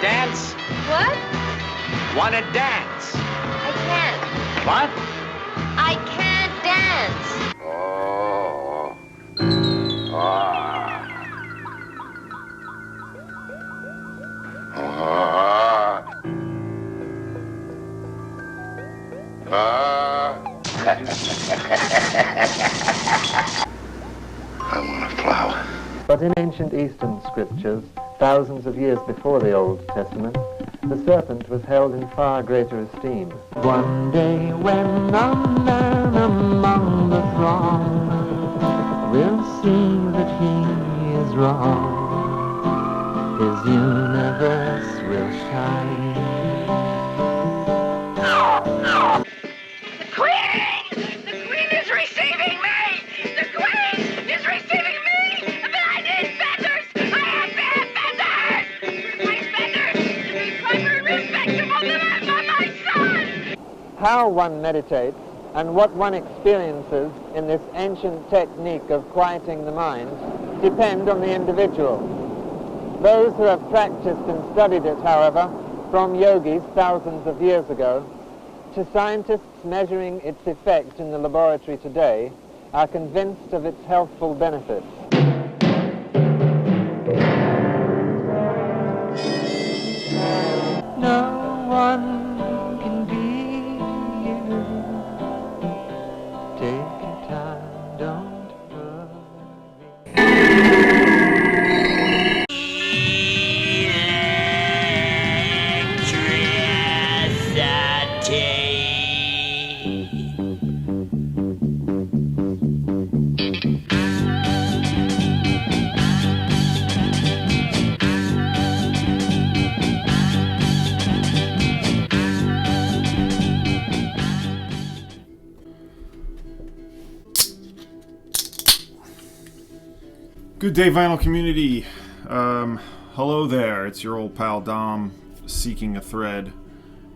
dance? What? Wanna dance? I can't. What? I can't dance. Oh. Ah. Ah. Ah. I want a flower. But in ancient Eastern scriptures, thousands of years before the Old Testament, the serpent was held in far greater esteem. One day when a man among the throng will see that he is wrong, his universe will shine. The Queen is receiving me! The Queen is receiving me! But I need feathers! I have bad feathers! Replace feathers to be proper and respectable to my son! How one meditates and what one experiences in this ancient technique of quieting the mind depend on the individual. Those who have practiced and studied it, however, from yogis thousands of years ago to scientists measuring its effect in the laboratory today, are convinced of its healthful benefits. No one can be you. Take your time, don't hurry. Good day, vinyl community. Hello there. It's your old pal Dom, seeking a thread.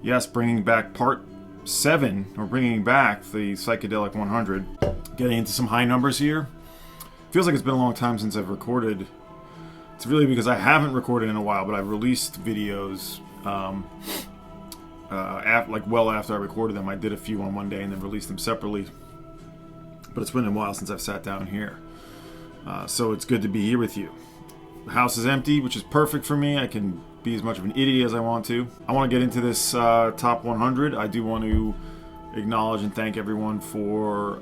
Yes, bringing back part 7, or bringing back the Psychedelic 100. Getting into some high numbers here. Feels like it's been a long time since I've recorded. It's really because I haven't recorded in a while, but I've released videos well after I recorded them. I did a few on one day and then released them separately. But it's been a while since I've sat down here. So it's good to be here with you. The house is empty, which is perfect for me. I can be as much of an idiot as I want to. I want to get into this top 100. I do want to acknowledge and thank everyone for,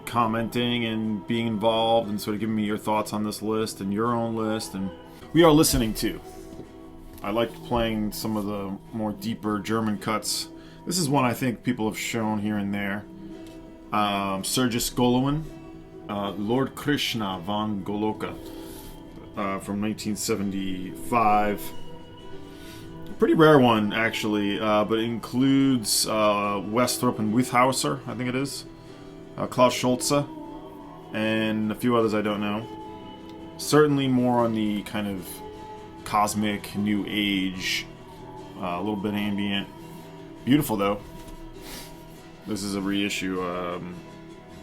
commenting and being involved and sort of giving me your thoughts on this list and your own list. And we are listening to. I liked playing some of the more deeper German cuts. This is one I think people have shown here and there. Serge Golowan. Lord Krishna von Goloka from 1975. Pretty rare one, actually, but it includes Westrup and Withhauser, I think it is, Klaus Schulze, and a few others I don't know. Certainly more on the kind of cosmic, new age, a little bit ambient. Beautiful, though. This is a reissue.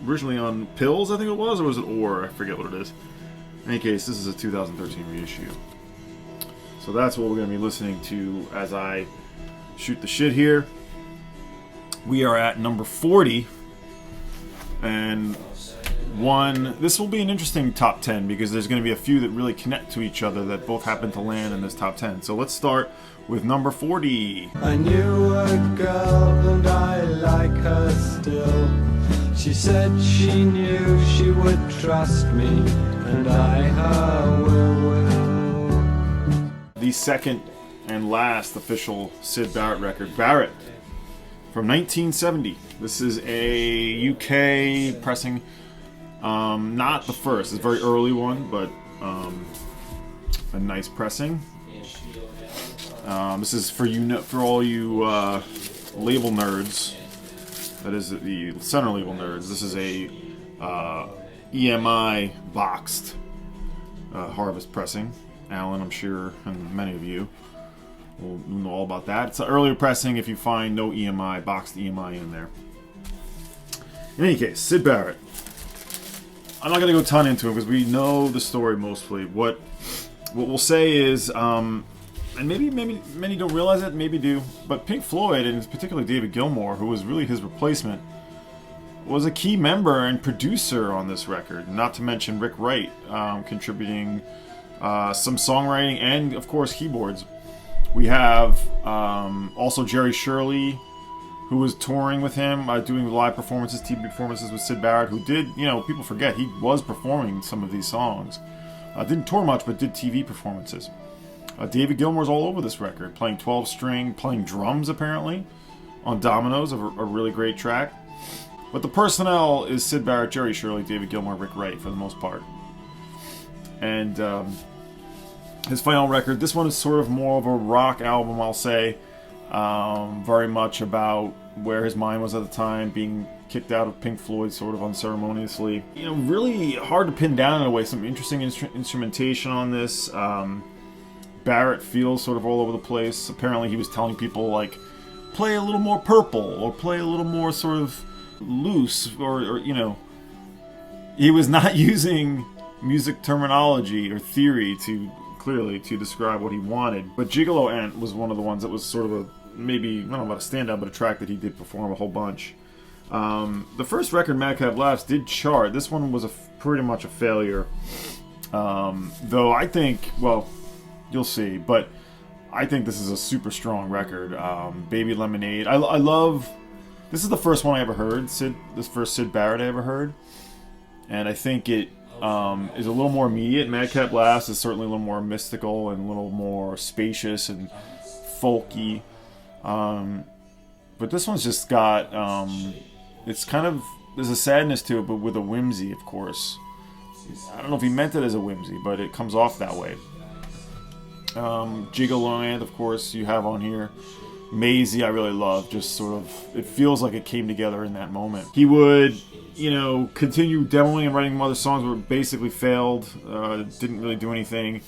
Originally on Pills, I think it was, or was it Or? I forget what it is. In any case, this is a 2013 reissue. So that's what we're going to be listening to as I shoot the shit here. We are at number 40. And this will be an interesting top 10 because there's going to be a few that really connect to each other that both happen to land in this top 10. So let's start with number 40. I knew a girl and I like her still. She said she knew she would trust me, and I her will. The second and last official Sid Barrett record, Barrett, from 1970. This is a UK pressing, not the first, it's a very early one, but a nice pressing. This is for all you label nerds. That is the center label nerds. This is a EMI boxed Harvest pressing. Alan, I'm sure, and many of you will know all about that. It's an earlier pressing if you find no EMI, boxed EMI in there. In any case, Sid Barrett. I'm not going to go a ton into it because we know the story mostly. What we'll say is and maybe many don't realize it, maybe do, but Pink Floyd, and particularly David Gilmour, who was really his replacement, was a key member and producer on this record, not to mention Rick Wright, contributing some songwriting and, of course, keyboards. We have also Jerry Shirley, who was touring with him, doing live performances, TV performances with Sid Barrett, who did, people forget, he was performing some of these songs. Didn't tour much, but did TV performances. David Gilmour's all over this record, playing 12-string, playing drums, apparently, on Dominoes, a really great track. But the personnel is Sid Barrett, Jerry Shirley, David Gilmour, Rick Wright, for the most part. And his final record, this one is sort of more of a rock album, I'll say. Very much about where his mind was at the time, being kicked out of Pink Floyd sort of unceremoniously. Really hard to pin down in a way. Some interesting instrumentation on this. Barrett feels sort of all over the place. Apparently he was telling people, like, play a little more Purple, or play a little more sort of loose, or he was not using music terminology or theory clearly to describe what he wanted. But Gigolo Ant was one of the ones that was sort of maybe, I don't know about a standout, but a track that he did perform a whole bunch. The first record, Madcap Laughs, did chart. This one was pretty much a failure. Though I think, well, you'll see, but I think this is a super strong record. Baby Lemonade. I love... This is the first one I ever heard, this first Sid Barrett I ever heard. And I think it is a little more immediate. Madcap Laughs is certainly a little more mystical and a little more spacious and folky. But this one's just got, it's kind of, there's a sadness to it, but with a whimsy, of course. I don't know if he meant it as a whimsy, but it comes off that way. Gigolo Ant, of course, you have on here. Maisie, I really love. Just sort of, it feels like it came together in that moment. He would, continue demoing and writing other songs, but basically failed. Didn't really do anything.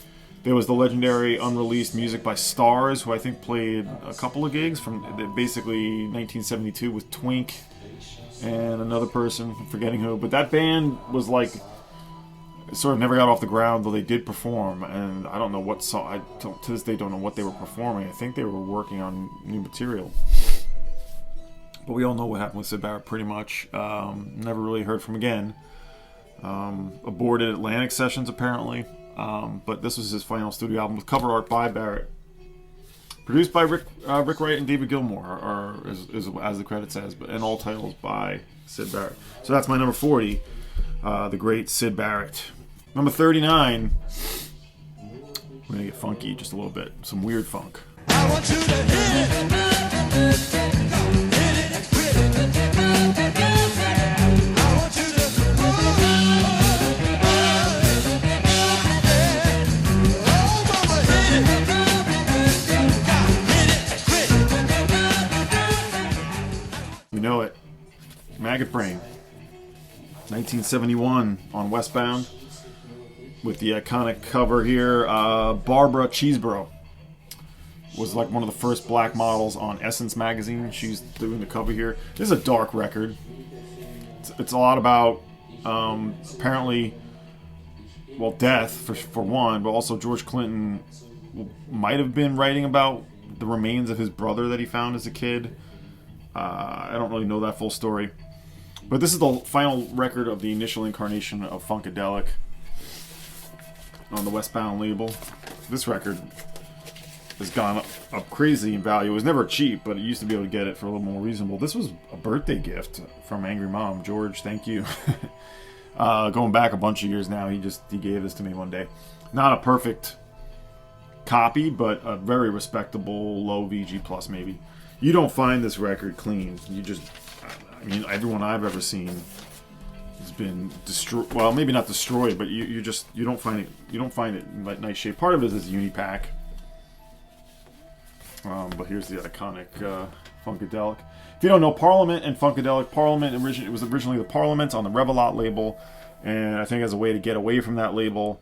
There was the legendary unreleased music by Stars, who I think played a couple of gigs from basically 1972 with Twink and another person, I'm forgetting who. But that band was like, sort of never got off the ground, though they did perform. And I don't know what song, to this day don't know what they were performing. I think they were working on new material. But we all know what happened with Sid Barrett pretty much. Never really heard from again. Aborted Atlantic Sessions apparently. But this was his final studio album with cover art by Barrett. Produced by Rick Wright and David Gilmour, or as the credit says, and all titles by Sid Barrett. So that's my number 40, the great Sid Barrett. Number 39, we're going to get funky just a little bit. Some weird funk. I want you to hit it. Know it. Maggot Brain, 1971 on Westbound, with the iconic cover here. Barbara Cheeseborough was like one of the first black models on Essence magazine. She's doing the cover here. This is a dark record. It's a lot about apparently, well, death for one, but also George Clinton might have been writing about the remains of his brother that he found as a kid. I don't really know that full story. But this is the final record of the initial incarnation of Funkadelic on the Westbound label. This record has gone up crazy in value. It was never cheap, but it used to be able to get it for a little more reasonable. This was a birthday gift from Angry Mom. George, thank you. Going back a bunch of years now, he gave this to me one day. Not a perfect copy, but a very respectable low VG plus maybe. You don't find this record clean. Everyone I've ever seen has been destroyed. Well, maybe not destroyed, but you don't find it. You don't find it in nice shape. Part of it is Unipack. But here's the iconic Funkadelic. If you don't know, Parliament and Funkadelic. Parliament it was originally the Parliament on the Revelot label, and I think as a way to get away from that label,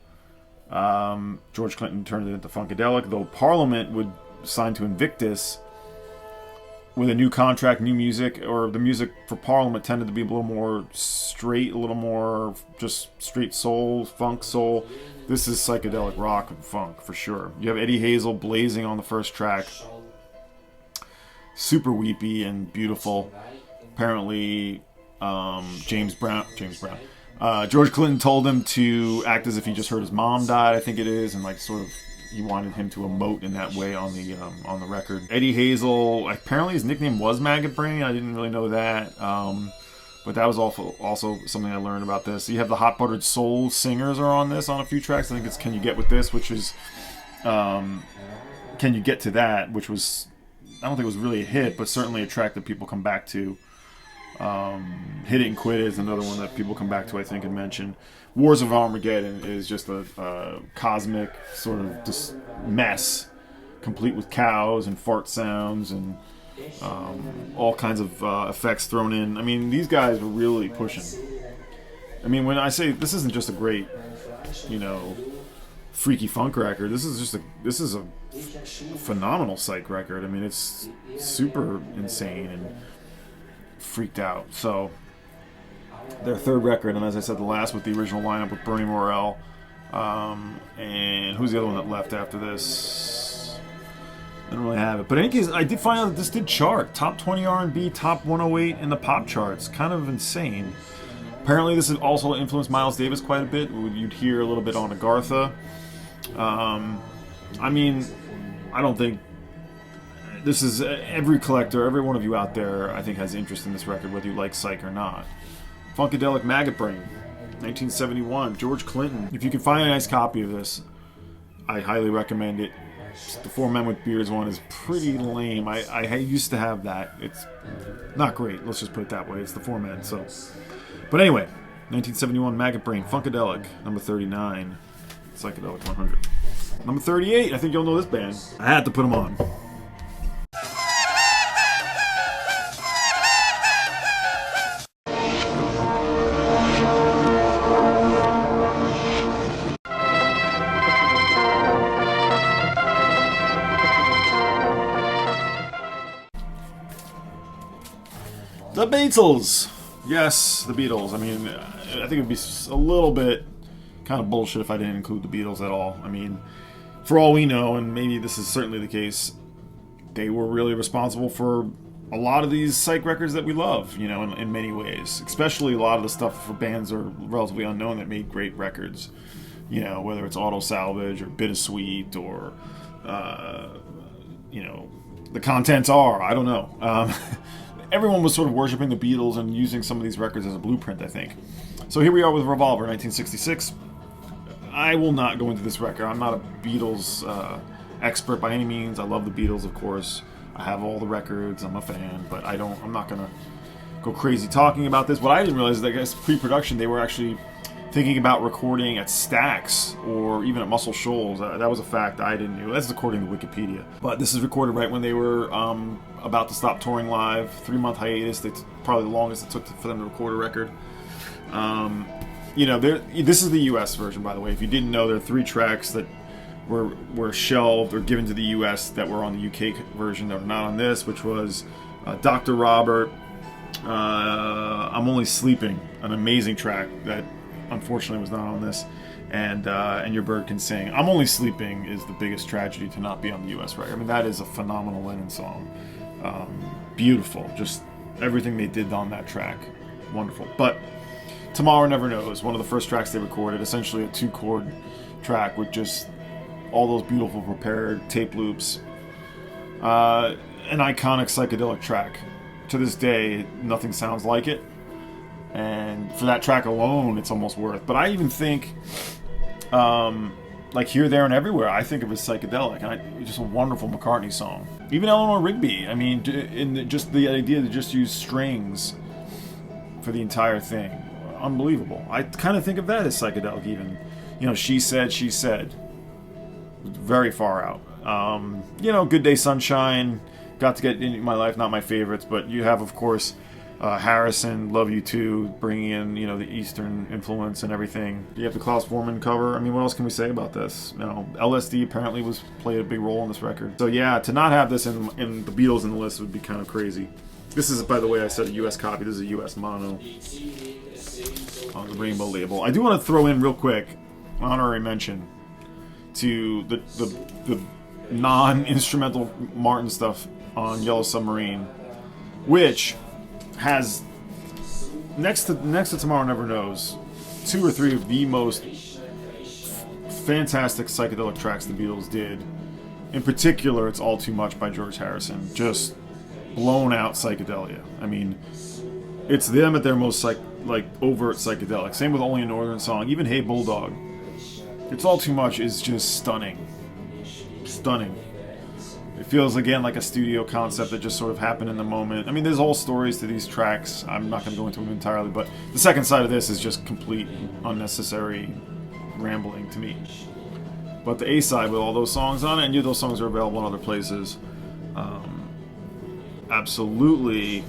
George Clinton turned it into Funkadelic. Though Parliament would sign to Invictus, with a new contract, new music, or the music for Parliament tended to be a little more straight, a little more just straight soul, funk soul. This is psychedelic rock and funk for sure. You have Eddie Hazel blazing on the first track. Super weepy and beautiful. Apparently, George Clinton told him to act as if he just heard his mom died, I think it is, and like sort of he wanted him to emote in that way on the record. Eddie Hazel, apparently his nickname was Maggot Brain. I didn't really know that, but that was also something I learned about this. You have the Hot Buttered Soul singers are on this on a few tracks. I think it's Can You Get With This, which is Can You Get To That, which was, I don't think it was really a hit, but certainly a track that people come back to. Hit It and Quit It is another one that people come back to, I think, and mention. Wars of Armageddon is just a cosmic sort of just mess, complete with cows and fart sounds and all kinds of effects thrown in. I mean, these guys were really pushing. I mean, when I say this isn't just a great, freaky funk record, this is a phenomenal psych record. I mean, it's super insane and freaked out. So their third record, and as I said, the last with the original lineup with Bernie Morrell, and who's the other one that left after this? I don't really have it, but in any case, I did find out that this did chart top 20 R&B, top 108 in the pop charts. Kind of insane. Apparently, this has also influenced Miles Davis quite a bit. You'd hear a little bit on Agartha. I mean, I don't think this is every collector, every one of you out there, I think, has interest in this record, whether you like Psych or not. Funkadelic Maggot Brain, 1971, George Clinton. If you can find a nice copy of this, I highly recommend it. The Four Men with Beards one is pretty lame. I used to have that. It's not great. Let's just put it that way. It's the Four Men. So, but anyway, 1971 Maggot Brain, Funkadelic, number 39, Psychedelic 100. Number 38. I think you'll know this band. I had to put them on. The Beatles! Yes, the Beatles. I mean, I think it would be a little bit kind of bullshit if I didn't include the Beatles at all. I mean, for all we know, and maybe this is certainly the case, they were really responsible for a lot of these psych records that we love, in many ways. Especially a lot of the stuff for bands that are relatively unknown that made great records. Whether it's Auto Salvage or Bittersweet or, The Contents Are, I don't know. Everyone was sort of worshiping the Beatles and using some of these records as a blueprint, I think. So here we are with Revolver, 1966. I will not go into this record. I'm not a Beatles expert by any means. I love the Beatles, of course. I have all the records. I'm a fan, but I'm not going to go crazy talking about this. What I didn't realize is that, I guess, pre-production, they were actually thinking about recording at Stax or even at Muscle Shoals. That was a fact I didn't know. That's according to Wikipedia. But this is recorded right when they were about to stop touring live. 3-month hiatus. Probably the longest it took for them to record a record. This is the U.S. version, by the way. If you didn't know, there are 3 tracks that were shelved or given to the U.S. that were on the UK version that are not on this, which was Dr. Robert, I'm Only Sleeping, an amazing track that unfortunately was not on this, and Your Bird Can Sing. I'm Only Sleeping is the biggest tragedy to not be on the U.S. record. I mean, that is a phenomenal Lennon song. Beautiful. Just everything they did on that track. Wonderful. But Tomorrow Never Knows, one of the first tracks they recorded, essentially a 2-chord track with just all those beautiful prepared tape loops. An iconic psychedelic track. To this day, nothing sounds like it. And for that track alone, it's almost worth. But I even think, like Here, There, and Everywhere, I think of as psychedelic. And just a wonderful McCartney song. Even Eleanor Rigby. I mean, just the idea to just use strings for the entire thing. Unbelievable. I kind of think of that as psychedelic even. She Said. Very far out. Good Day Sunshine. Got to Get Into My Life, not my favorites. But you have, of course, Harrison, Love You Too, bringing in, you know, the Eastern influence and everything. You have the Klaus Voormann cover. I mean, what else can we say about this? You know, LSD apparently played a big role in this record. So yeah, to not have this in the Beatles in the list would be kind of crazy. This is, by the way, I said a US copy. This is a US mono on the Rainbow label. I do want to throw in real quick, honorary mention to the non-instrumental Martin stuff on Yellow Submarine, which has next to Tomorrow Never Knows 2 or 3 of the most fantastic psychedelic tracks the Beatles did. In particular, it's All Too Much by George Harrison. Just blown out psychedelia. I mean, it's them at their most overt psychedelic. Same with Only a Northern Song. Even Hey Bulldog. It's All Too Much is just stunning. Stunning. It feels, again, like a studio concept that just sort of happened in the moment. I mean, there's whole stories to these tracks. I'm not going to go into them entirely, but the second side of this is just complete, unnecessary rambling to me. But the A side with all those songs on it, and those songs are available in other places. Absolutely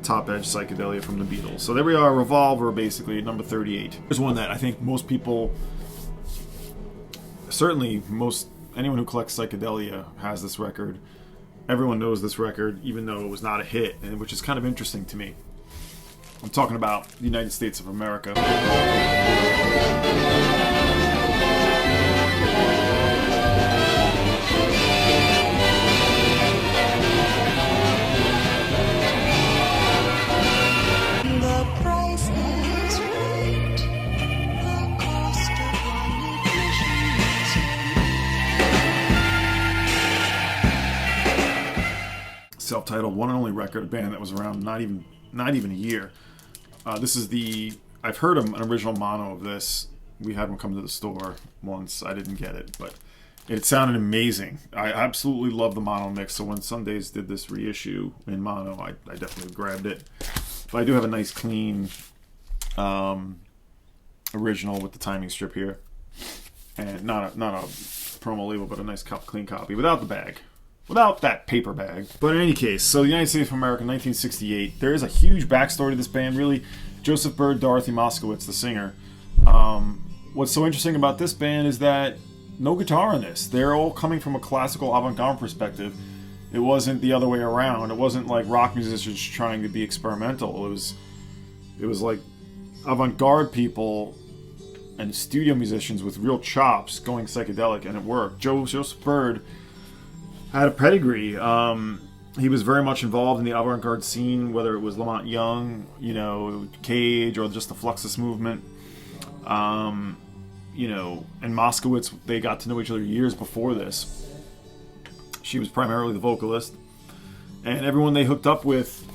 top-edge psychedelia from the Beatles. So there we are, Revolver, basically, number 38. There's one that I think most people, certainly anyone who collects psychedelia has this record. Everyone knows this record, even though it was not a hit, and which is kind of interesting to me. I'm talking about the United States of America. Self-titled, one and only record band that was around not even a year. This is I've heard an original mono of this. We had one come to the store once. I didn't get it, but it sounded amazing. I absolutely love the mono mix. So when Sundays did this reissue in mono, I definitely grabbed it. But I do have a nice clean original with the timing strip here, and not a promo label, but a nice clean copy without the bag. Without that paper bag. But in any case, so the United States of America, 1968. There is a huge backstory to this band, really. Joseph Byrd, Dorothy Moskowitz, the singer. What's so interesting about this band is that no guitar in this. They're all coming from a classical avant-garde perspective. It wasn't the other way around. It wasn't like rock musicians trying to be experimental. It was like avant-garde people and studio musicians with real chops going psychedelic, and it worked. Joseph Byrd had a pedigree. He was very much involved in the avant-garde scene, whether it was Lamont Young, Cage, or just the Fluxus movement. And Moskowitz, they got to know each other years before this. She was primarily the vocalist. And everyone they hooked up with,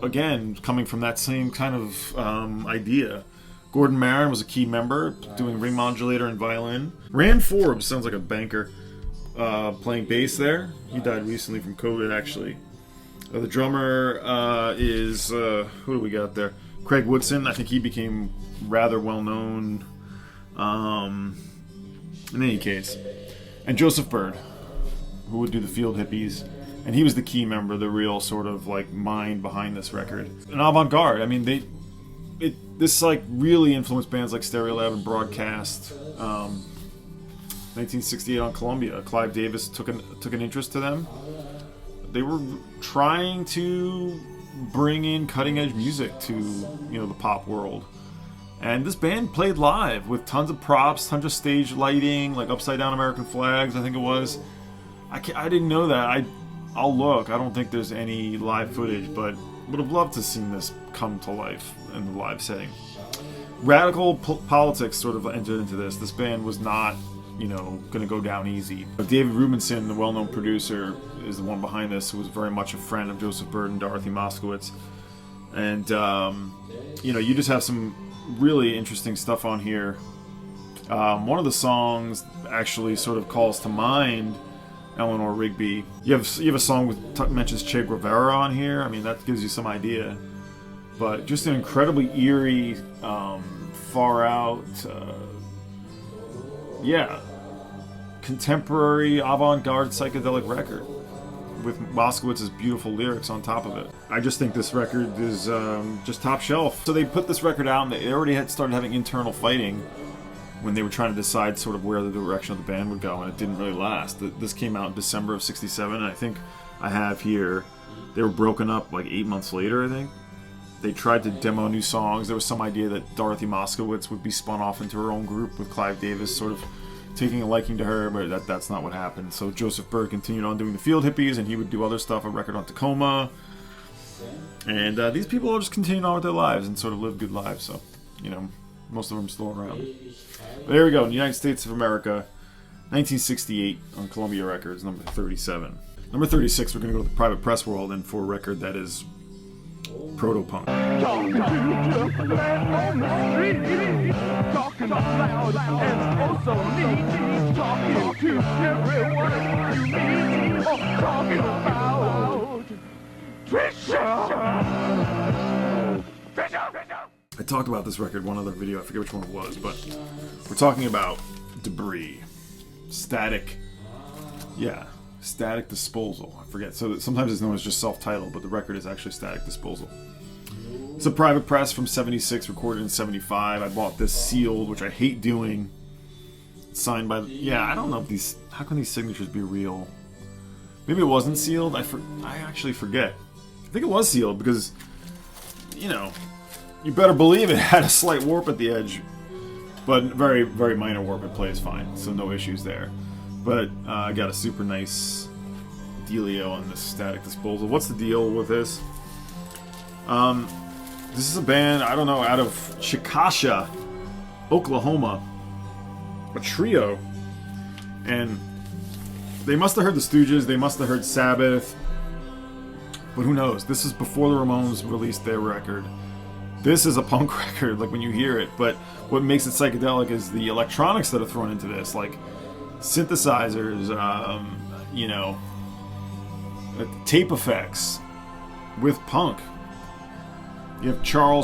again, coming from that same kind of idea. Gordon Marin was a key member, doing ring modulator and violin. Rand Forbes, sounds like a banker, playing bass there. He died recently from COVID, actually. The drummer is, who do we got there? Craig Woodson. I think he became rather well known in any case. And Joseph Byrd, who would do the Field Hippies. And he was the key member, the real sort of like mind behind this record. And avant-garde, I mean, this like really influenced bands like Stereolab and Broadcast. 1968 on Columbia. Clive Davis took an interest to them. They were trying to bring in cutting edge music to the pop world. And this band played live with tons of props, tons of stage lighting, like upside down American flags, I think it was. I didn't know that. I'll look. I don't think there's any live footage, but would have loved to see this come to life in the live setting. Radical politics sort of entered into this. This band was not, going to go down easy. David Rubinson, the well-known producer, is the one behind this, who was very much a friend of Joseph Byrd and Dorothy Moskowitz. And, you just have some really interesting stuff on here. One of the songs actually sort of calls to mind Eleanor Rigby. You have a song with mentions Che Guevara on here. I mean, that gives you some idea. But just an incredibly eerie, far out, contemporary avant-garde psychedelic record with Moskowitz's beautiful lyrics on top of it. I just think this record is just top shelf. So they put this record out, and they already had started having internal fighting when they were trying to decide sort of where the direction of the band would go, and it didn't really last. This came out in December of '67, and I think I have here, they were broken up like 8 months later, I think. They tried to demo new songs. There was some idea that Dorothy Moskowitz would be spun off into her own group with Clive Davis sort of taking a liking to her, but that's not what happened. So Joseph Berg continued on doing the Field Hippies, and he would do other stuff, a record on Tacoma. And these people all just continued on with their lives and sort of lived good lives, so, you know, most of them still around. But there we go, in the United States of America, 1968 on Columbia Records, number 37. Number 36, we're going to go to the private press world, and for a record that is proto-punk. Talking to just a man on the street, talking loud and also neat, talking to everyone you meet, talking about Trisha. I talked about this record one other video, I forget which one it was, but we're talking about Debris. Static Disposal. I forget. So sometimes it's known as just self-titled, but the record is actually Static Disposal. It's a private press from '76, recorded in '75. I bought this sealed, which I hate doing. It's signed by... Yeah, I don't know if these... How can these signatures be real? Maybe it wasn't sealed. I actually forget. I think it was sealed because, you know, you better believe it had a slight warp at the edge. But very, very minor warp. It plays fine, so no issues there. But I got a super nice dealio on this Static Disposal. What's the deal with this? This is a band, I don't know, out of Chickasha, Oklahoma. A trio. And they must have heard the Stooges, they must have heard Sabbath. But who knows? This is before the Ramones released their record. This is a punk record, like when you hear it. But what makes it psychedelic is the electronics that are thrown into this. Like synthesizers, you know, tape effects with punk. You have Chuck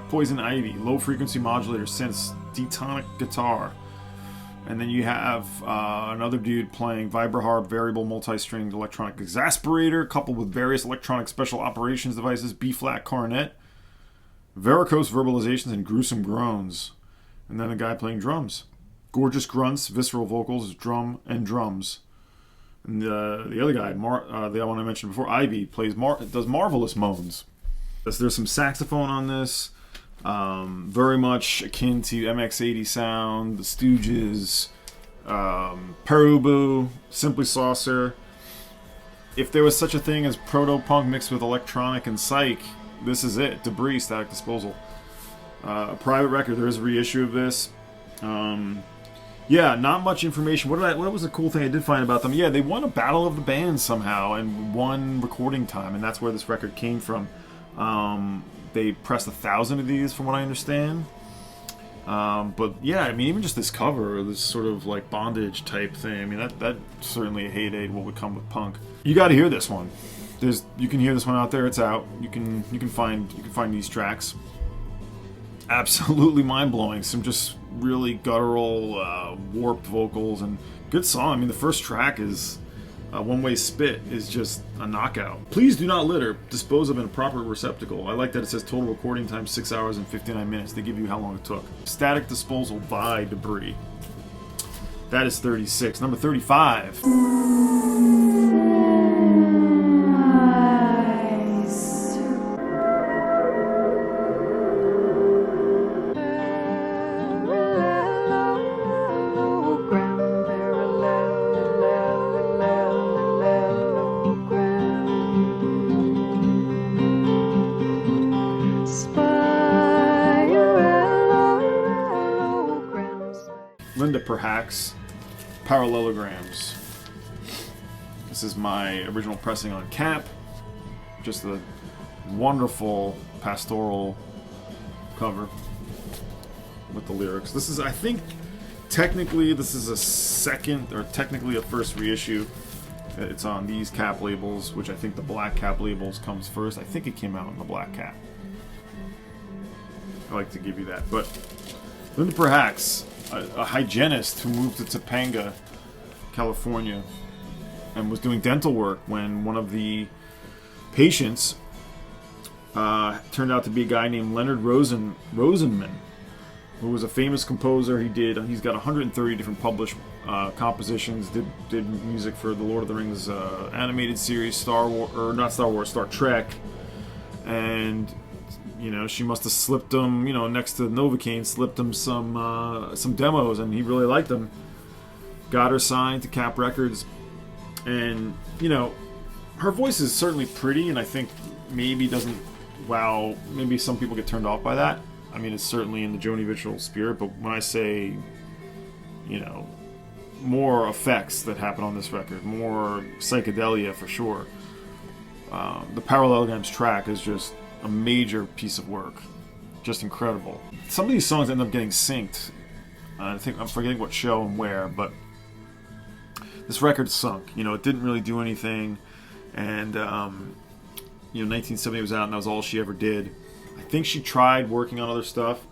Poison Ivy, low frequency modulator synths, detonic guitar. And then you have another dude playing vibraharp, variable multi-stringed electronic exasperator, coupled with various electronic special operations devices, B-flat cornet, varicose verbalizations, and gruesome groans. And then a guy playing drums. Gorgeous grunts, visceral vocals, drum, and drums. And the other guy, the one I mentioned before, Ivy, does marvelous moans. There's some saxophone on this, very much akin to MX-80 sound, the Stooges, Perubu, Simply Saucer. If there was such a thing as proto-punk mixed with electronic and psych, this is it. Debris, Static Disposal. A private record. There is a reissue of this. Yeah, not much information. What was the cool thing I did find about them? Yeah, they won a Battle of the Bands somehow and won recording time, and that's where this record came from. They pressed 1,000 of these, from what I understand. But yeah, I mean, even just this cover, this sort of like bondage type thing. I mean, that certainly a heyday what would come with punk. You got to hear this one. You can hear this one out there. It's out. You can find these tracks. Absolutely mind blowing. Some just really guttural, warped vocals and good song. I mean, the first track is. One Way Spit is just a knockout. Please do not litter. Dispose of in a proper receptacle. I like that it says total recording time 6 hours and 59 minutes. They give you how long it took. Static Disposal by Debris. That is 36. Number 35. Perhaps Parallelograms. This is my original pressing on Cap. Just a wonderful pastoral cover with the lyrics. This is, I think, technically this is a second or technically a first reissue. It's on these cap labels, which I think the black cap labels comes first. I think it came out in the black cap. I like to give you that. But Linda Perhacs, a hygienist who moved to Topanga, California, and was doing dental work when one of the patients turned out to be a guy named Leonard Rosenman, who was a famous composer. He's got 130 different published compositions. Did music for the Lord of the Rings animated series, Star Trek, and she must have slipped him, next to Novocaine, slipped him some demos, and he really liked them. Got her signed to Cap Records, and her voice is certainly pretty, and I think maybe maybe some people get turned off by that. I mean, it's certainly in the Joni Mitchell spirit, but when I say, more effects that happen on this record, more psychedelia for sure. The Parallelograms track is just a major piece of work, just incredible. Some of these songs end up getting synced. I think I'm forgetting what show and where, but this record sunk. It didn't really do anything, and 1970 was out, and that was all she ever did. I think she tried working on other stuff.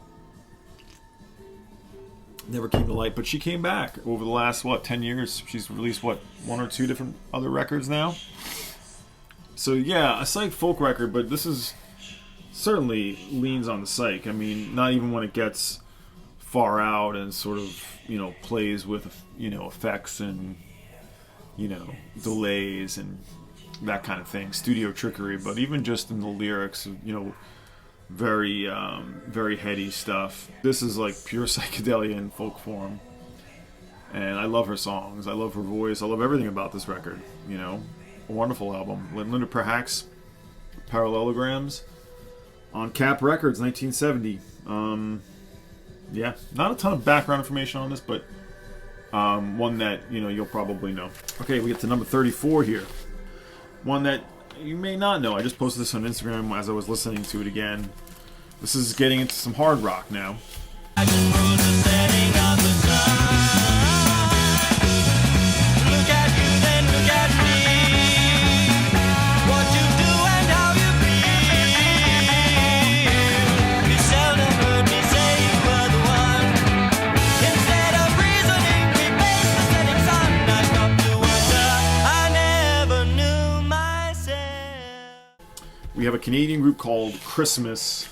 Never came to light, but she came back over the last 10 years. She's released 1 or 2 different other records now. So yeah, a psych folk record, but this is certainly leans on the psych. I mean, not even when it gets far out and sort of plays with effects and delays and that kind of thing, studio trickery, but even just in the lyrics, very very heady stuff. This is like pure psychedelia in folk form, and I love her songs, I love her voice, I love everything about this record. A wonderful album. Linda Perhacs, Parallelograms, on Cap Records, 1970. Yeah, not a ton of background information on this, but one that you'll probably know. Okay, we get to number 34 here. One that you may not know. I just posted this on Instagram as I was listening to it again. This is getting into some hard rock now. We have a Canadian group called Christmas,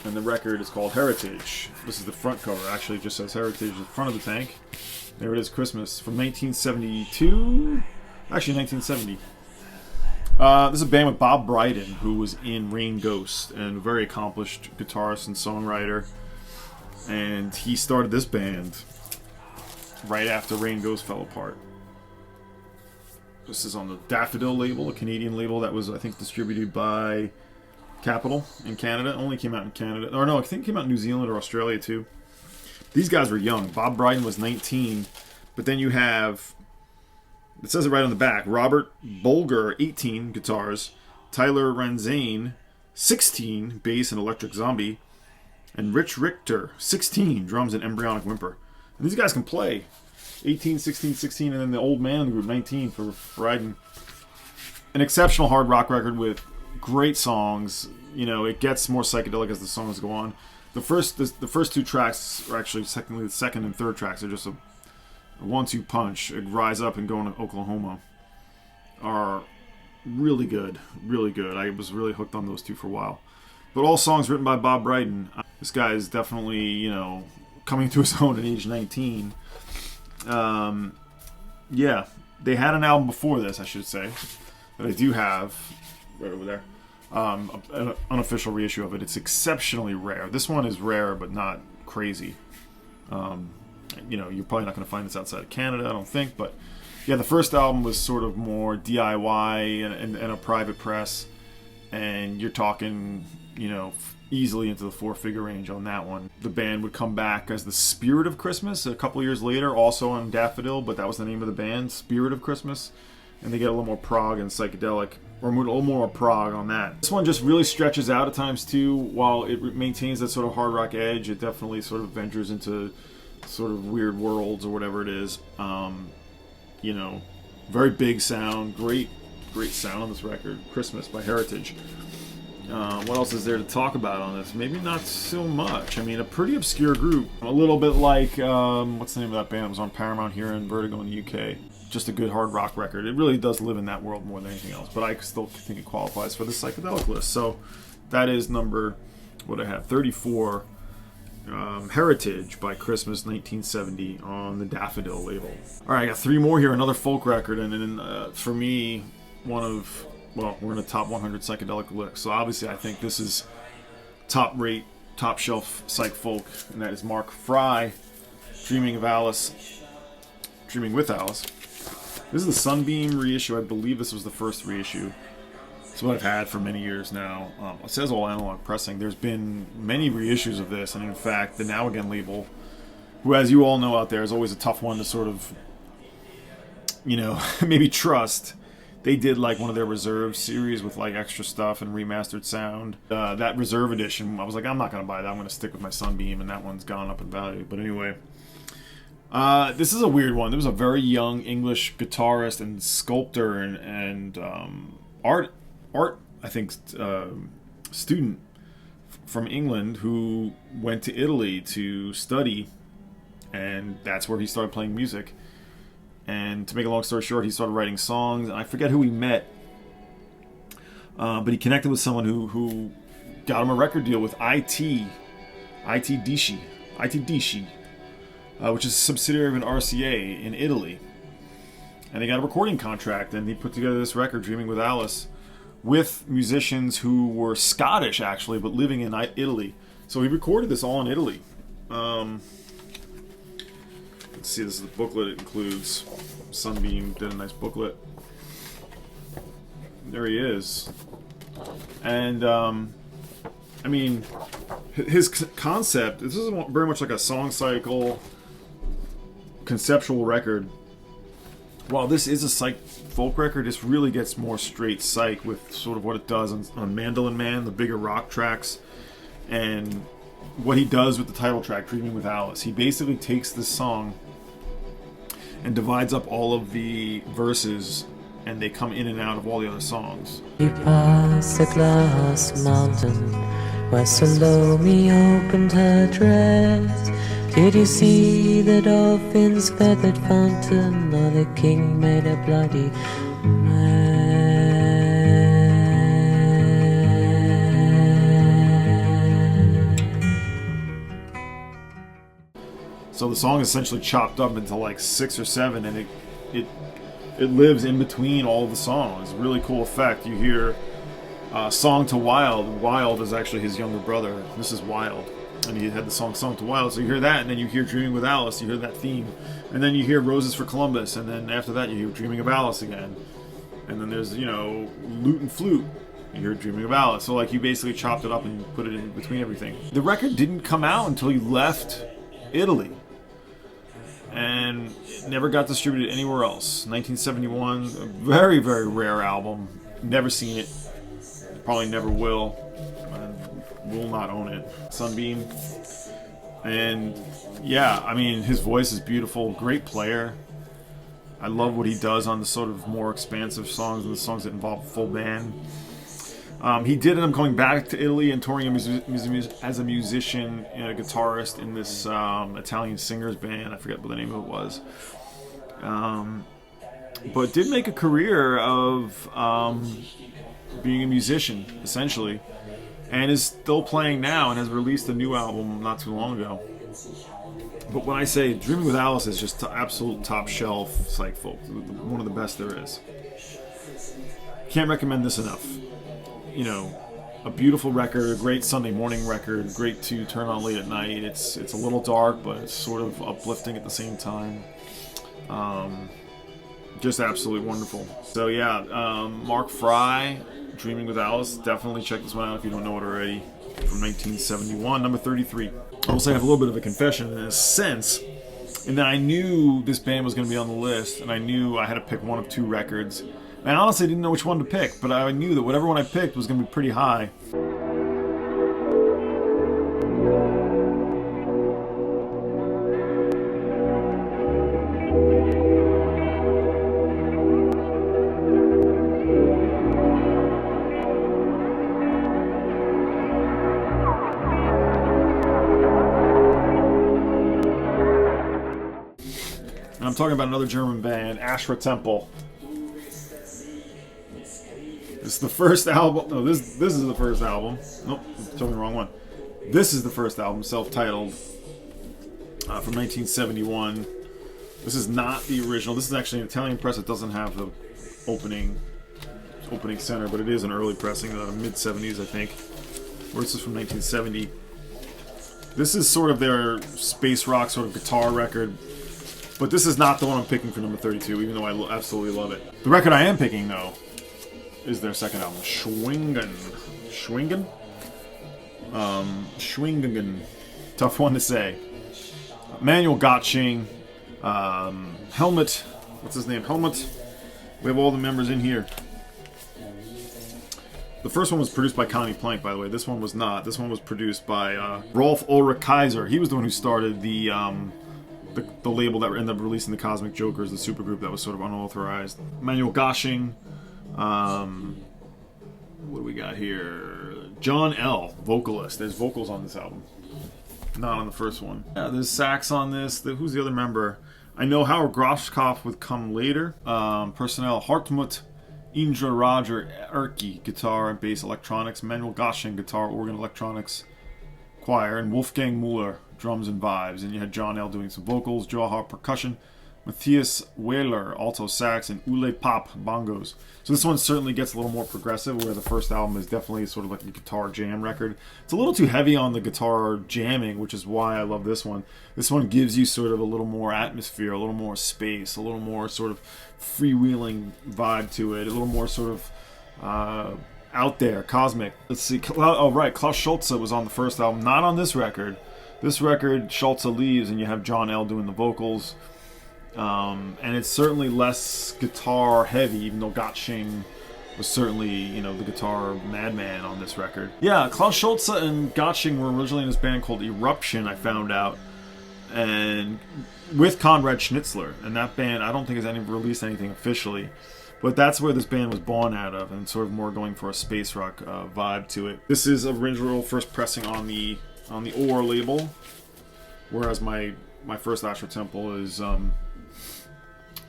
and the record is called Heritage. This is the front cover. Actually, it just says Heritage at the front of the tank. There it is, Christmas, from 1972. Actually, 1970. This is a band with Bob Bryden, who was in Rain Ghost, and a very accomplished guitarist and songwriter. And he started this band right after Rain Ghost fell apart. This is on the Daffodil label, a Canadian label that was, I think, distributed by Capitol in Canada. Only came out in Canada. Or no, I think it came out in New Zealand or Australia too. These guys were young. Bob Bryden was 19. But then you have, it says it right on the back, Robert Bolger, 18, guitars. Tyler Ranzane, 16, bass and electric zombie. And Rich Richter, 16, drums and embryonic whimper. And these guys can play. 18, 16, 16, and then the old man in the group, 19 for Bryden. An exceptional hard rock record with great songs. It gets more psychedelic as the songs go on. The first 2 tracks, or actually technically the second and third tracks, are just a 1-2 punch. Rise Up and Going to Oklahoma are really good, really good. I was really hooked on those 2 for a while. But all songs written by Bob Bryden. This guy is definitely, coming to his own at age 19. Yeah, they had an album before this, I should say, that I do have right over there. An unofficial reissue of it. It's exceptionally rare. This one is rare, but not crazy. You're probably not going to find this outside of Canada, I don't think. But yeah, the first album was sort of more DIY and a private press, and you're talking, easily into the 4-figure range on that one. The band would come back as the Spirit of Christmas a couple years later, also on Daffodil, but that was the name of the band, Spirit of Christmas. And they get a little more prog and psychedelic, or a little more prog on that. This one just really stretches out at times too. While it maintains that sort of hard rock edge, it definitely sort of ventures into sort of weird worlds or whatever it is. Very big sound, great sound on this record. Christmas by Heritage. What else is there to talk about on this? Maybe not so much. I mean, a pretty obscure group. A little bit like, what's the name of that band? It was on Paramount here and Vertigo in the UK. Just a good hard rock record. It really does live in that world more than anything else. But I still think it qualifies for the psychedelic list. So that is number, what I have, 34, Heritage by Christmas 1970 on the Daffodil label. All right, I got 3 more here. Another folk record. And then for me, one of... Well, we're in the top 100 psychedelic list, so obviously I think this is top-rate, top-shelf psych folk, and that is Mark Fry, Dreaming with Alice. This is the Sunbeam reissue. I believe this was the first reissue. It's what I've had for many years now. It says all analog pressing. There's been many reissues of this, and in fact, the Now Again label, who, as you all know out there, is always a tough one to sort of, you know, maybe trust. They did like one of their Reserve series with like extra stuff and remastered sound. That Reserve edition, I was like, I'm not going to buy that. I'm going to stick with my Sunbeam, and that one's gone up in value. But anyway, this is a weird one. There was a very young English guitarist and sculptor and art, I think, student from England who went to Italy to study, and that's where he started playing music. And to make a long story short, he started writing songs. And I forget who he met, but he connected with someone who got him a record deal with IT Dici, which is a subsidiary of an RCA in Italy. And they got a recording contract, and he put together this record, Dreaming with Alice, with musicians who were Scottish, actually, but living in Italy. So he recorded this all in Italy. Let's see, this is the booklet it includes. Sunbeam did a nice booklet. There he is. And, I mean, his concept, this is very much like a song cycle, conceptual record. While this is a psych folk record, this really gets more straight psych with sort of what it does on Mandolin Man, the bigger rock tracks, and what he does with the title track, Dreaming with Alice. He basically takes this song and divides up all of the verses, and they come in and out of all the other songs. You pass a glass mountain where Salome opened her dress. Did you see the dolphin's feathered fountain, or the king made a bloody mess? So the song is essentially chopped up into like 6 or 7, and it lives in between all the songs. Really cool effect. You hear Song to Wild. Wild is actually his younger brother. This is Wild. And he had the song to Wild. So you hear that, and then you hear Dreaming with Alice. You hear that theme. And then you hear Roses for Columbus. And then after that, you hear Dreaming of Alice again. And then there's, you know, Lute and Flute. You hear Dreaming of Alice. So like you basically chopped it up and put it in between everything. The record didn't come out until he left Italy. And it never got distributed anywhere else. 1971, a very, very rare album. Never seen it. Probably never will. Will not own it. Sunbeam. And yeah, I mean, his voice is beautiful. Great player. I love what he does on the sort of more expansive songs and the songs that involve a full band. He did end up going back to Italy and touring as a musician and a guitarist in this Italian singers band. I forget what the name of it was. But did make a career of being a musician, essentially. And is still playing now and has released a new album not too long ago. But when I say Dreaming with Alice is just absolute top shelf psych folk, one of the best there is. Can't recommend this enough. You know, a beautiful record, a great Sunday morning record, great to turn on late at night. It's a little dark, but it's sort of uplifting at the same time. Just absolutely wonderful. So yeah, Mark Fry, Dreaming with Alice. Definitely check this one out if you don't know it already. From 1971, number 33. I will say I have a little bit of a confession in a sense, in that I knew this band was going to be on the list, and I knew I had to pick one of 2 records. And I honestly didn't know which one to pick, but I knew that whatever one I picked was going to be pretty high. And I'm talking about another German band, Ashra Temple. This is the first album. No, this is the first album. Nope, I'm telling the wrong one. This is the first album, self-titled, from 1971. This is not the original. This is actually an Italian press. It doesn't have the opening center, but it is an early pressing, mid-70s, I think. Or this is from 1970. This is sort of their space rock sort of guitar record, but this is not the one I'm picking for number 32, even though I absolutely love it. The record I am picking, though, is their second album, Schwingen. Schwingen. Tough one to say. Manuel Gottsching, Helmut. What's his name? Helmut. We have all the members in here. The first one was produced by Connie Plank, by the way. This one was not. This one was produced by Rolf Ulrich Kaiser. He was the one who started the label that ended up releasing the Cosmic Jokers, the supergroup that was sort of unauthorized. Manuel Gottsching. What do we got here? John L., vocalist. There's vocals on this album. Not on the first one. Yeah, there's sax on this. Who's the other member? I know Howard Groskopf would come later. Personnel, Hartmut Indra Roger Erke, guitar and bass electronics. Manuel Gottsching, guitar, organ, electronics, choir. And Wolfgang Muller, drums and vibes. And you had John L. doing some vocals, Joachar percussion, Matthias Wehler, alto sax, and Ule Pop, bongos. So this one certainly gets a little more progressive, where the first album is definitely sort of like a guitar jam record. It's a little too heavy on the guitar jamming, which is why I love this one. This one gives you sort of a little more atmosphere, a little more space, a little more sort of freewheeling vibe to it, a little more sort of out there, cosmic. Let's see. Oh, right. Klaus Schulze was on the first album, not on this record. This record, Schulze leaves, and you have John L. doing the vocals. And it's certainly less guitar heavy, even though Gottsching was certainly, the guitar madman on this record. Yeah, Klaus Schulze and Gottsching were originally in this band called Eruption, I found out, and with Konrad Schnitzler. And that band, I don't think has released anything officially, but that's where this band was born out of, and sort of more going for a space rock vibe to it. This is original first pressing on the Or label, whereas my first Ashra Temple is on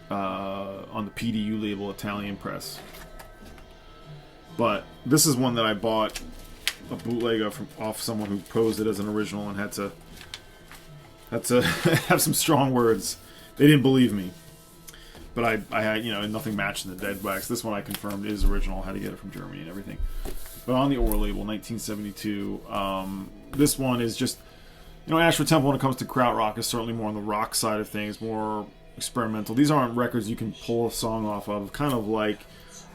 the PDU label, Italian press. But this is one that I bought a bootleg off someone who posed it as an original and had to have some strong words. They didn't believe me, but I had nothing matched in the dead wax. This one I confirmed is original. I had to get it from Germany and everything. But on the Or label, 1972. This one is just Ashra Temple, when it comes to krautrock, is certainly more on the rock side of things, more experimental. These aren't records you can pull a song off of, kind of like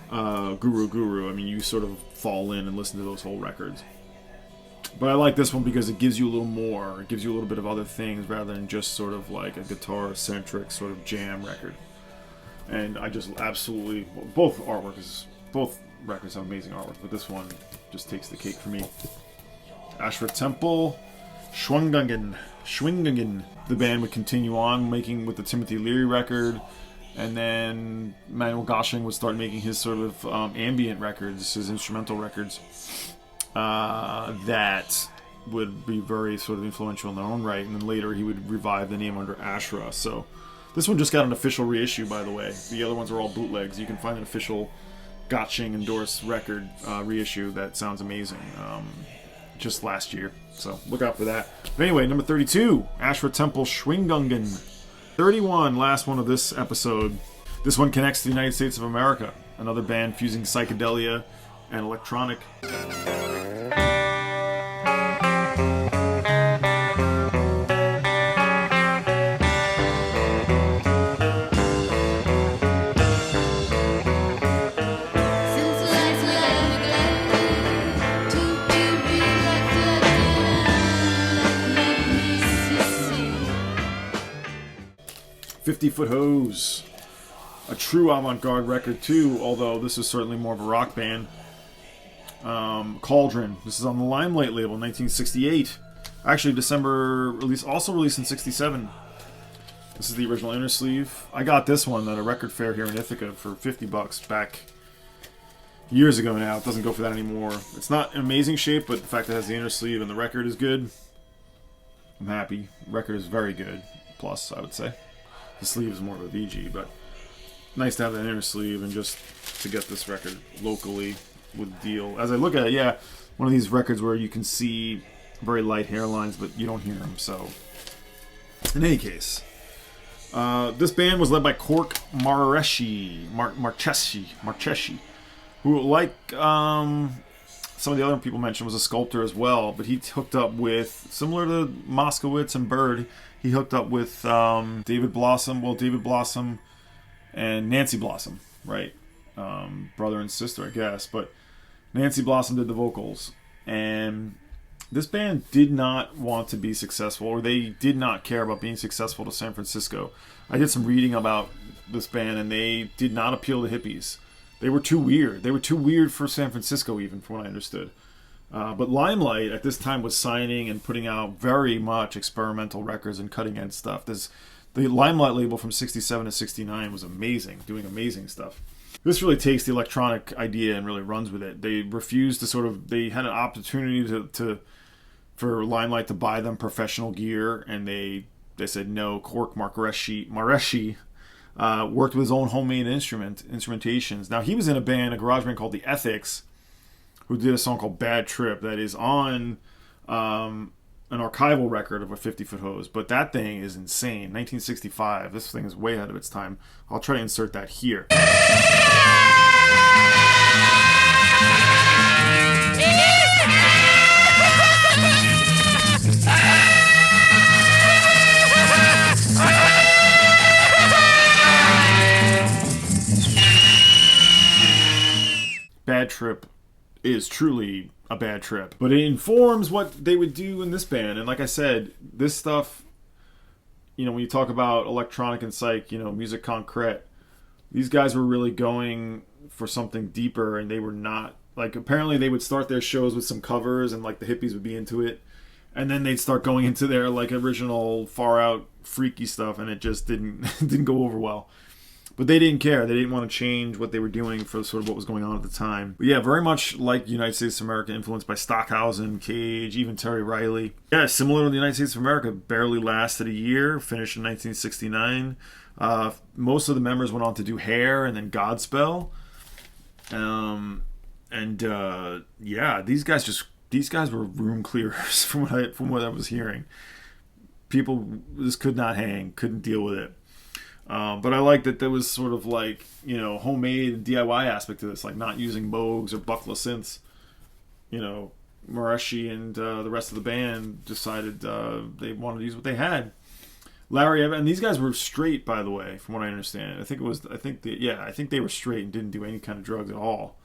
Guru. I mean, you sort of fall in and listen to those whole records. But I like this one because it gives you a little more. It gives you a little bit of other things rather than just sort of like a guitar-centric sort of jam record. And I just absolutely... Both records have amazing artwork, but this one just takes the cake for me. Ashra Temple, Schwingen. The band would continue on making with the Timothy Leary record, and then Manuel Gottsching would start making his sort of ambient records, his instrumental records, that would be very sort of influential in their own right, and then later he would revive the name under Ashra. So this one just got an official reissue, by the way. The other ones are all bootlegs. You can find an official Gottsching endorsed record reissue that sounds amazing. Just last year, so look out for that. But anyway, number 32, Ashra Temple, Schwingen. 31, last one of this episode. This one connects to the United States of America. Another band fusing psychedelia and electronic. 50-Foot Hose. A true avant-garde record too, although this is certainly more of a rock band. Cauldron. This is on the Limelight label, 1968. Actually, December release, also released in 67. This is the original inner sleeve. I got this one at a record fair here in Ithaca for $50 back years ago now. It doesn't go for that anymore. It's not in amazing shape, but the fact that it has the inner sleeve and the record is good, I'm happy. The record is very good. Plus, I would say. The sleeve is more of a VG, but nice to have that inner sleeve and just to get this record locally with deal. As I look at it, yeah, one of these records where you can see very light hairlines, but you don't hear them. So, in any case, this band was led by Cork Marcheshi, who, like some of the other people mentioned, was a sculptor as well. But he hooked up with, similar to Moskowitz and Bird, he hooked up with David Blossom. Well, David Blossom and Nancy Blossom, right? Brother and sister, I guess. But Nancy Blossom did the vocals. And this band did not want to be successful, or they did not care about being successful to San Francisco. I did some reading about this band, and they did not appeal to hippies. They were too weird. They were too weird for San Francisco, even, from what I understood. But Limelight, at this time, was signing and putting out very much experimental records and cutting-edge stuff. The Limelight label from 67 to 69 was amazing, doing amazing stuff. This really takes the electronic idea and really runs with it. They refused to they had an opportunity for Limelight to buy them professional gear, and they said no. Cork Marcheshi worked with his own homemade instrumentations. Now, he was in a garage band called The Ethics, who did a song called Bad Trip that is on an archival record of a 50-foot hose. But that thing is insane. 1965. This thing is way ahead of its time. I'll try to insert that here. Bad Trip is truly a bad trip, but it informs what they would do in this band. And like I said, this stuff, when you talk about electronic and psych, music concrete, these guys were really going for something deeper, and they were not, apparently they would start their shows with some covers, and the hippies would be into it, and then they'd start going into their original far out freaky stuff, and it just didn't go over well. But they didn't care. They didn't want to change what they were doing for sort of what was going on at the time. But yeah, very much like United States of America, influenced by Stockhausen, Cage, even Terry Riley. Yeah, similar to the United States of America, barely lasted a year, finished in 1969. Most of the members went on to do Hair and then Godspell. Yeah, these guys were room clearers from what I was hearing. People just could not hang, couldn't deal with it. But I like that there was sort of homemade DIY aspect to this, not using Moogs or Buckla synths. Mareshi and the rest of the band decided they wanted to use what they had. Larry Evans, and these guys were straight, by the way, from what I understand. I think they were straight and didn't do any kind of drugs at all.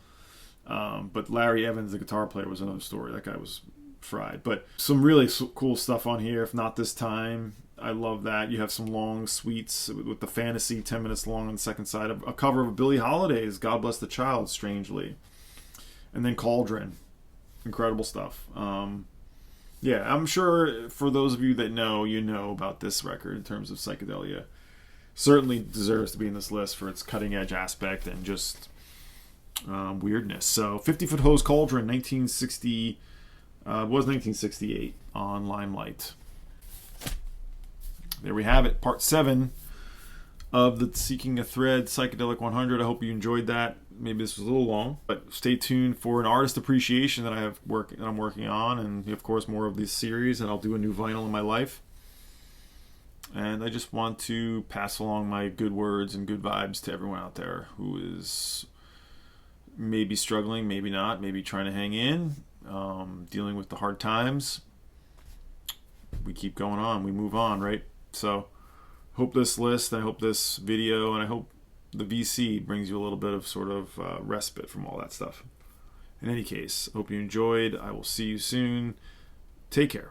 But Larry Evans, the guitar player, was another story. That guy was fried. But some really cool stuff on here. If Not This Time, I love that. You have some long suites with the fantasy, 10 minutes long on the second side. A cover of Billie Holiday's God Bless the Child, strangely. And then Cauldron. Incredible stuff. Yeah, I'm sure for those of you that know about this record in terms of psychedelia. Certainly deserves to be in this list for its cutting edge aspect and just weirdness. So 50-Foot Hose Cauldron, 1960, was 1968 on Limelight. There we have it, part 7 of the Seeking a Thread Psychedelic 100. I hope you enjoyed that. Maybe this was a little long, but stay tuned for an artist appreciation that I'm working on, and of course more of this series, and I'll do a new vinyl in my life. And I just want to pass along my good words and good vibes to everyone out there who is maybe struggling, maybe not, maybe trying to hang in, dealing with the hard times. We keep going on, we move on, right? So, hope this list, I hope this video, and I hope the VC brings you a little bit of sort of respite from all that stuff. In any case, hope you enjoyed. I will see you soon. Take care.